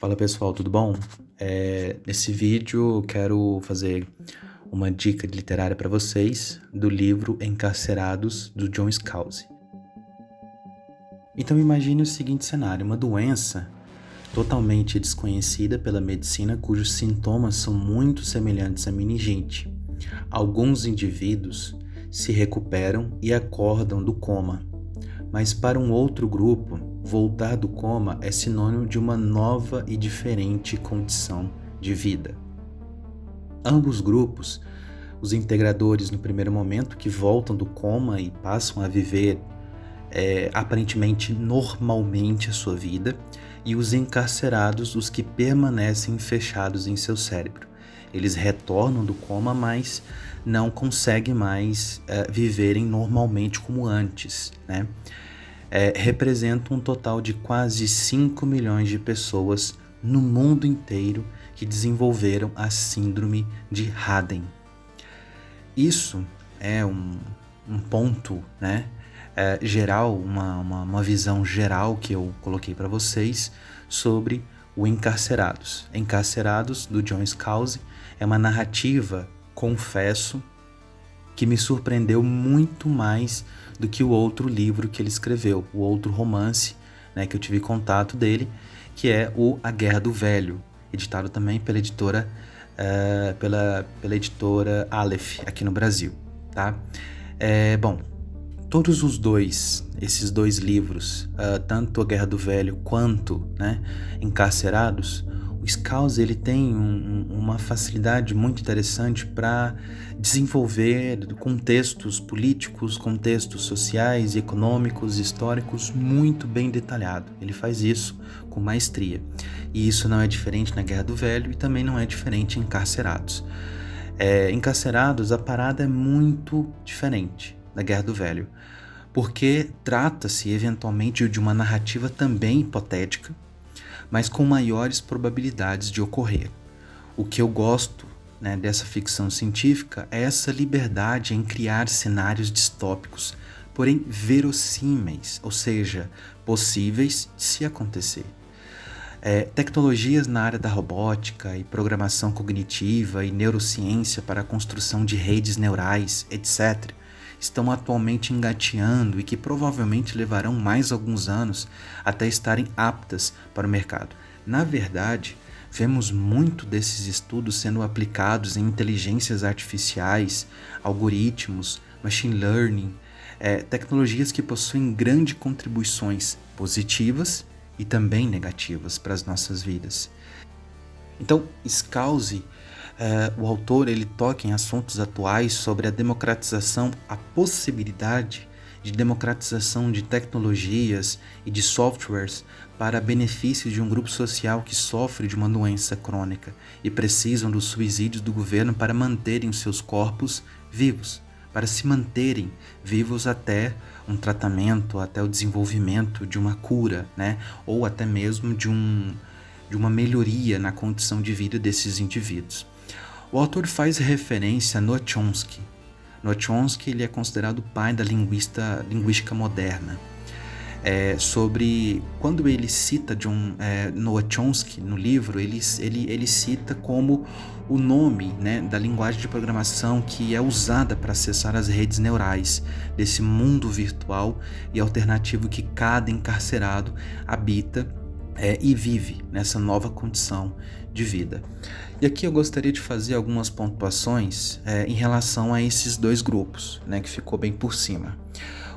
Fala pessoal, tudo bom? Nesse vídeo eu quero fazer uma dica literária para vocês do livro Encarcerados, do John Scalzi. Então imagine o seguinte cenário, uma doença totalmente desconhecida pela medicina cujos sintomas são muito semelhantes à meningite. Alguns indivíduos se recuperam e acordam do coma, mas para um outro grupo, voltar do coma é sinônimo de uma nova e diferente condição de vida. Ambos grupos, os integradores no primeiro momento que voltam do coma e passam a viver aparentemente normalmente a sua vida, e os encarcerados, os que permanecem fechados em seu cérebro. Eles retornam do coma, mas não conseguem mais viverem normalmente como antes, né? Representa um total de quase 5 milhões de pessoas no mundo inteiro que desenvolveram a síndrome de Haden. Isso é um ponto, né, geral, uma visão geral que eu coloquei para vocês sobre o Encarcerados. Encarcerados, do John Scalzi, é uma narrativa, confesso, que me surpreendeu muito mais do que o outro livro que ele escreveu, o outro romance, né, que eu tive contato dele, que é o A Guerra do Velho, editado também pela editora pela editora Aleph, aqui no Brasil, tá? Bom, todos esses dois livros, tanto A Guerra do Velho quanto, né, Encarcerados, o Scalzi ele tem uma facilidade muito interessante para desenvolver contextos políticos, contextos sociais, econômicos, históricos muito bem detalhado. Ele faz isso com maestria. E isso não é diferente na Guerra do Velho e também não é diferente em Encarcerados. Encarcerados, a parada é muito diferente da Guerra do Velho, porque trata-se eventualmente de uma narrativa também hipotética, mas com maiores probabilidades de ocorrer. O que eu gosto, né, dessa ficção científica é essa liberdade em criar cenários distópicos, porém verossímeis, ou seja, possíveis de se acontecer. Tecnologias na área da robótica e programação cognitiva e neurociência para a construção de redes neurais, etc., estão atualmente engateando e que provavelmente levarão mais alguns anos até estarem aptas para o mercado. Na verdade, vemos muito desses estudos sendo aplicados em inteligências artificiais, algoritmos, machine learning, tecnologias que possuem grandes contribuições positivas e também negativas para as nossas vidas. Então, Scalzi, o autor, ele toca em assuntos atuais sobre a democratização, a possibilidade de democratização de tecnologias e de softwares para benefício de um grupo social que sofre de uma doença crônica e precisam dos subsídios do governo para manterem os seus corpos vivos, para se manterem vivos até um tratamento, até o desenvolvimento de uma cura, né? Ou até mesmo de uma melhoria na condição de vida desses indivíduos. O autor faz referência a Noam Chomsky. Noam Chomsky ele é considerado o pai da linguística moderna. Sobre quando ele cita Noam Chomsky no livro, ele cita como o nome, né, da linguagem de programação que é usada para acessar as redes neurais desse mundo virtual e alternativo que cada encarcerado habita e vive nessa nova condição de vida. E aqui eu gostaria de fazer algumas pontuações em relação a esses dois grupos, né, que ficou bem por cima.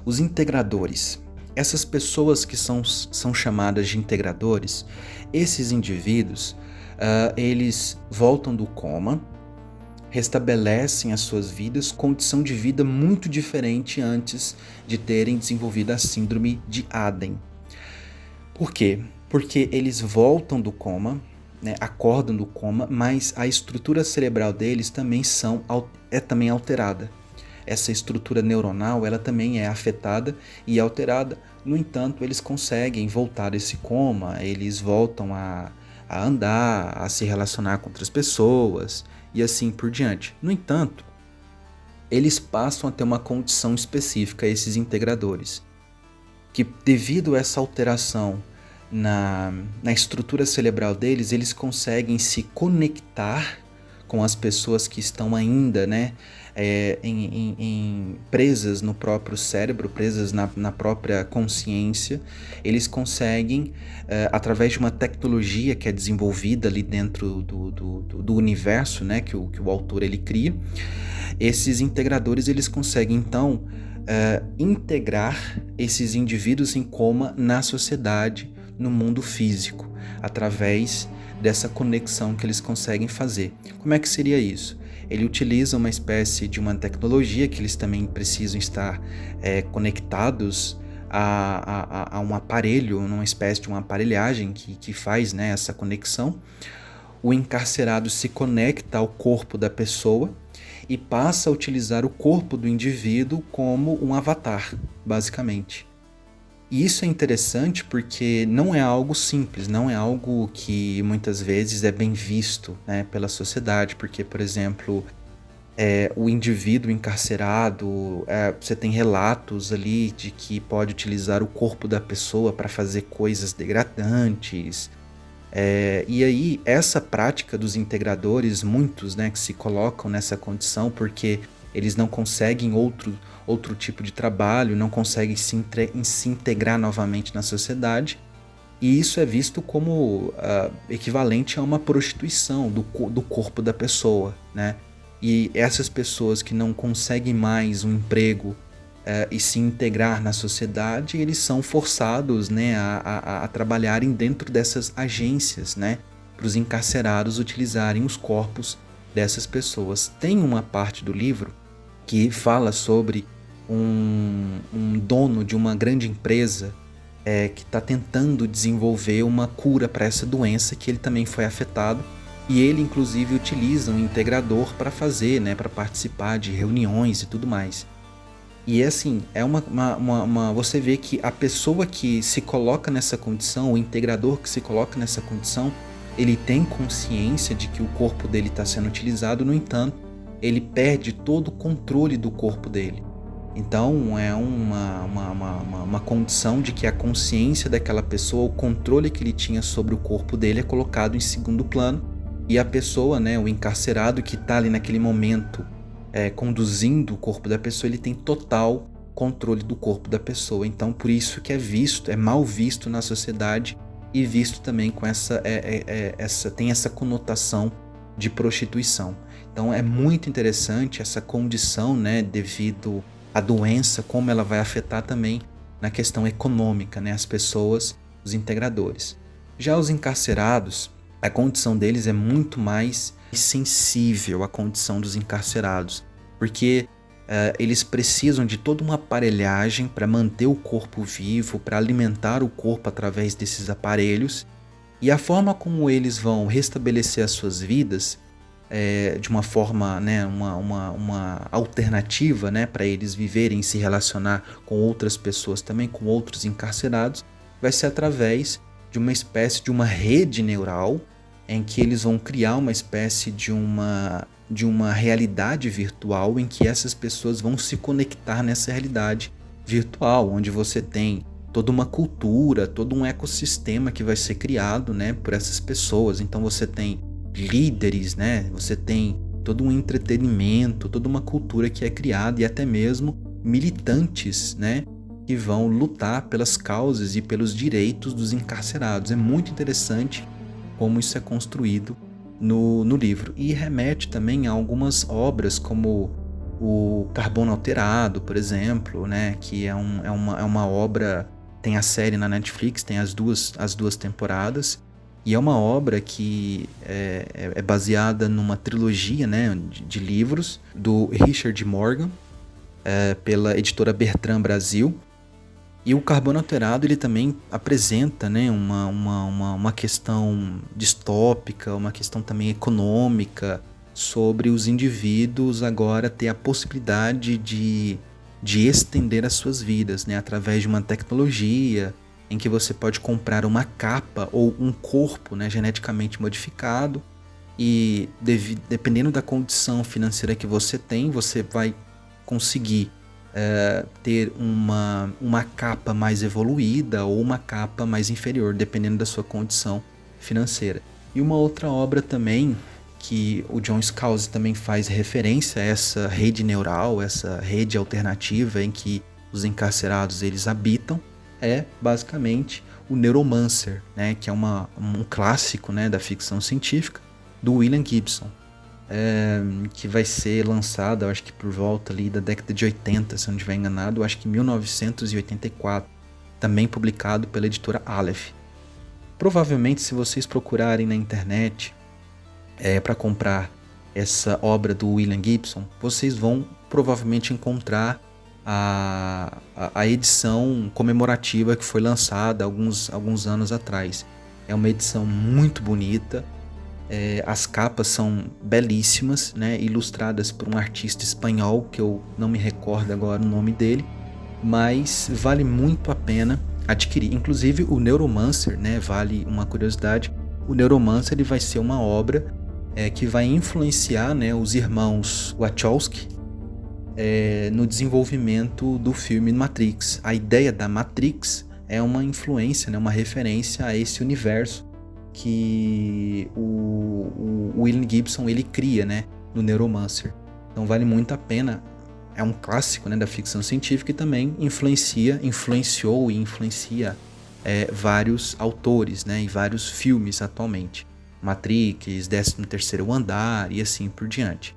Os integradores. Essas pessoas que são chamadas de integradores, esses indivíduos, eles voltam do coma, restabelecem as suas vidas, condição de vida muito diferente antes de terem desenvolvido a síndrome de Haden. Por quê? Porque eles voltam do coma, né, acordam do coma, mas a estrutura cerebral deles também é também alterada. Essa estrutura neuronal ela também é afetada e alterada. No entanto, eles conseguem voltar desse coma, eles voltam a andar, a se relacionar com outras pessoas e assim por diante. No entanto, eles passam a ter uma condição específica, esses integradores, que devido a essa alteração na estrutura cerebral deles, eles conseguem se conectar com as pessoas que estão ainda, né, presas no próprio cérebro, presas na própria consciência. Eles conseguem, através de uma tecnologia que é desenvolvida ali dentro do universo, né, que o autor ele cria, esses integradores eles conseguem então integrar esses indivíduos em coma na sociedade, no mundo físico, através dessa conexão que eles conseguem fazer. Como é que seria isso? Ele utiliza uma espécie de uma tecnologia que eles também precisam estar conectados a um aparelho, numa espécie de uma aparelhagem que faz, né, essa conexão. O encarcerado se conecta ao corpo da pessoa e passa a utilizar o corpo do indivíduo como um avatar, basicamente. E isso é interessante porque não é algo simples, não é algo que muitas vezes é bem visto, né, pela sociedade, porque, por exemplo, o indivíduo encarcerado, você tem relatos ali de que pode utilizar o corpo da pessoa para fazer coisas degradantes. E aí, essa prática dos integradores, muitos, né, que se colocam nessa condição porque eles não conseguem outro tipo de trabalho, não conseguem se integrar novamente na sociedade, e isso é visto como equivalente a uma prostituição do corpo da pessoa, né? E essas pessoas que não conseguem mais um emprego e se integrar na sociedade, eles são forçados, né, a trabalharem dentro dessas agências, né, para os encarcerados utilizarem os corpos dessas pessoas. Tem uma parte do livro que fala sobre um dono de uma grande empresa que está tentando desenvolver uma cura para essa doença, que ele também foi afetado, e ele inclusive utiliza um integrador para fazer, né, para participar de reuniões e tudo mais. E assim, você vê que a pessoa que se coloca nessa condição, o integrador que se coloca nessa condição, ele tem consciência de que o corpo dele está sendo utilizado, no entanto, ele perde todo o controle do corpo dele. Então é uma condição de que a consciência daquela pessoa, o controle que ele tinha sobre o corpo dele é colocado em segundo plano, e a pessoa, né, o encarcerado que está ali naquele momento conduzindo o corpo da pessoa, ele tem total controle do corpo da pessoa. Então por isso que é mal visto na sociedade e visto também com tem essa conotação de prostituição. Então é muito interessante essa condição, né, devido à doença, como ela vai afetar também na questão econômica, né, as pessoas, os integradores. Já os encarcerados, a condição deles é muito mais sensível à condição dos encarcerados, porque eles precisam de toda uma aparelhagem para manter o corpo vivo, para alimentar o corpo através desses aparelhos, e a forma como eles vão restabelecer as suas vidas de uma forma, né, uma alternativa, né, para eles viverem e se relacionar com outras pessoas também, com outros encarcerados, vai ser através de uma espécie de uma rede neural em que eles vão criar uma espécie de uma realidade virtual em que essas pessoas vão se conectar nessa realidade virtual, onde você tem toda uma cultura, todo um ecossistema que vai ser criado, né, por essas pessoas. Então você tem líderes, né, você tem todo um entretenimento, toda uma cultura que é criada, e até mesmo militantes, né, que vão lutar pelas causas e pelos direitos dos encarcerados. É muito interessante como isso é construído no livro, e remete também a algumas obras como o Carbono Alterado, por exemplo, né, que é uma obra, tem a série na Netflix, tem as duas temporadas, e é uma obra que é baseada numa trilogia, né, de livros do Richard Morgan, pela editora Bertrand Brasil. E o Carbono Alterado, ele também apresenta, né, uma questão distópica, uma questão também econômica, sobre os indivíduos agora ter a possibilidade de estender as suas vidas, né, através de uma tecnologia em que você pode comprar uma capa ou um corpo, né, geneticamente modificado, e dependendo da condição financeira que você tem, você vai conseguir ter uma capa mais evoluída ou uma capa mais inferior, dependendo da sua condição financeira. E uma outra obra também, que o John Scalzi também faz referência a essa rede neural, essa rede alternativa em que os encarcerados eles habitam, é basicamente o Neuromancer, né, que é um clássico, né, da ficção científica, do William Gibson, que vai ser lançado, eu acho que por volta ali da década de 80, se eu não estiver enganado, eu acho que 1984, também publicado pela editora Aleph. Provavelmente, se vocês procurarem na internet para comprar essa obra do William Gibson, vocês vão provavelmente encontrar a edição comemorativa que foi lançada alguns anos atrás. É uma edição muito bonita, as capas são belíssimas, né, ilustradas por um artista espanhol, que eu não me recordo agora o nome dele, mas vale muito a pena adquirir. Inclusive o Neuromancer, né, vale uma curiosidade, o Neuromancer ele vai ser uma obra que vai influenciar, né, os irmãos Wachowski no desenvolvimento do filme Matrix. A ideia da Matrix é uma influência, né, uma referência a esse universo que o William Gibson ele cria, né, no Neuromancer. Então vale muito a pena. É um clássico, né, da ficção científica e também influenciou e influencia vários autores, né, e vários filmes atualmente. Matrix, 13º Andar e assim por diante.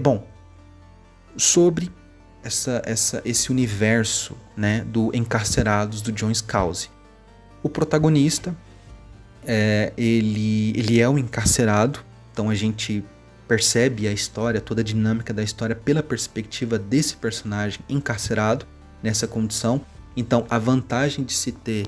Bom, sobre esse universo, né, do Encarcerados do John Scalzi. O protagonista, ele é um encarcerado, então a gente percebe a história, toda a dinâmica da história pela perspectiva desse personagem encarcerado nessa condição. Então a vantagem de se ter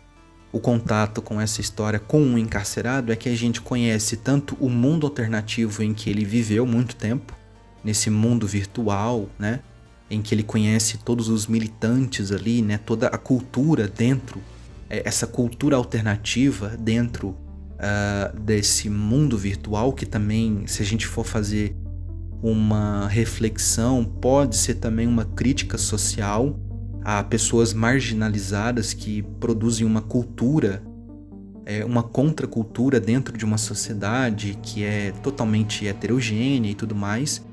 o contato com essa história com um encarcerado é que a gente conhece tanto o mundo alternativo em que ele viveu muito tempo, nesse mundo virtual, né, em que ele conhece todos os militantes ali, né, toda a cultura dentro, essa cultura alternativa dentro desse mundo virtual, que também, se a gente for fazer uma reflexão, pode ser também uma crítica social a pessoas marginalizadas que produzem uma cultura, uma contracultura dentro de uma sociedade que é totalmente heterogênea e tudo mais.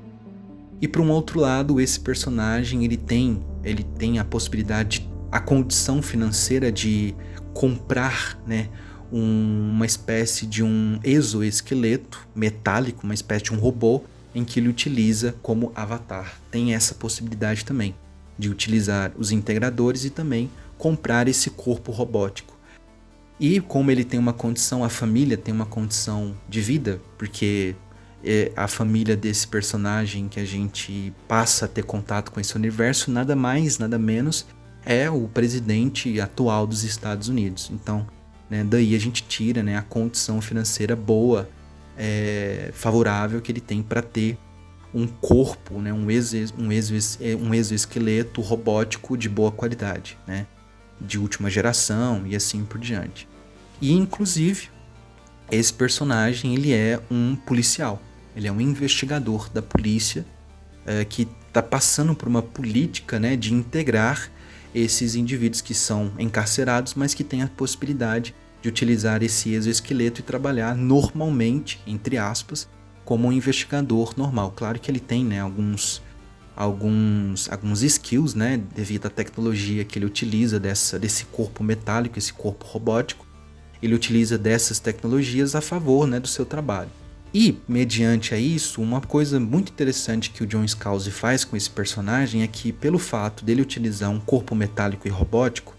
E por um outro lado, esse personagem ele tem a possibilidade, a condição financeira de comprar, né, uma espécie de um exoesqueleto metálico, uma espécie de um robô em que ele utiliza como avatar. Tem essa possibilidade também de utilizar os integradores e também comprar esse corpo robótico. E como ele tem uma condição, a família tem uma condição de vida, porque a família desse personagem que a gente passa a ter contato com esse universo, nada mais, nada menos, é o presidente atual dos Estados Unidos. Então, né, daí a gente tira, né, a condição financeira boa, favorável que ele tem para ter um corpo, né, um exoesqueleto robótico de boa qualidade, né, de última geração e assim por diante. E inclusive esse personagem ele é um policial, ele é um investigador da polícia que está passando por uma política, né, de integrar esses indivíduos que são encarcerados, mas que têm a possibilidade de utilizar esse exoesqueleto e trabalhar normalmente, entre aspas, como um investigador normal. Claro que ele tem, né, alguns skills, né, devido à tecnologia que ele utiliza desse corpo metálico, esse corpo robótico. Ele utiliza dessas tecnologias a favor, né, do seu trabalho. E, mediante a isso, uma coisa muito interessante que o John Scalzi faz com esse personagem é que, pelo fato dele utilizar um corpo metálico e robótico,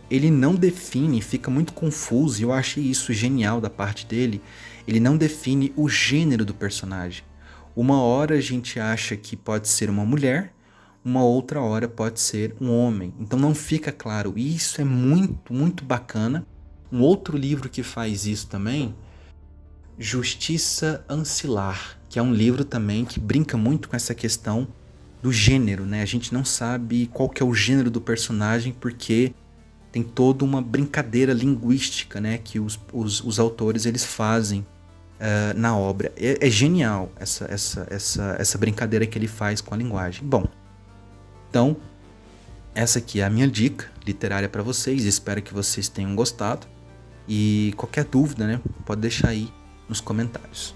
ele não define, fica muito confuso, e eu achei isso genial da parte dele, ele não define o gênero do personagem. Uma hora a gente acha que pode ser uma mulher, uma outra hora pode ser um homem. Então não fica claro, e isso é muito, muito bacana. Um outro livro que faz isso também, Justiça Ancilar, que é um livro também que brinca muito com essa questão do gênero, né? A gente não sabe qual que é o gênero do personagem porque tem toda uma brincadeira linguística, né, que os autores eles fazem na obra. É genial essa brincadeira que ele faz com a linguagem. Bom, Então, essa aqui é a minha dica literária para vocês. Espero que vocês tenham gostado. E qualquer dúvida, né, pode deixar aí nos comentários.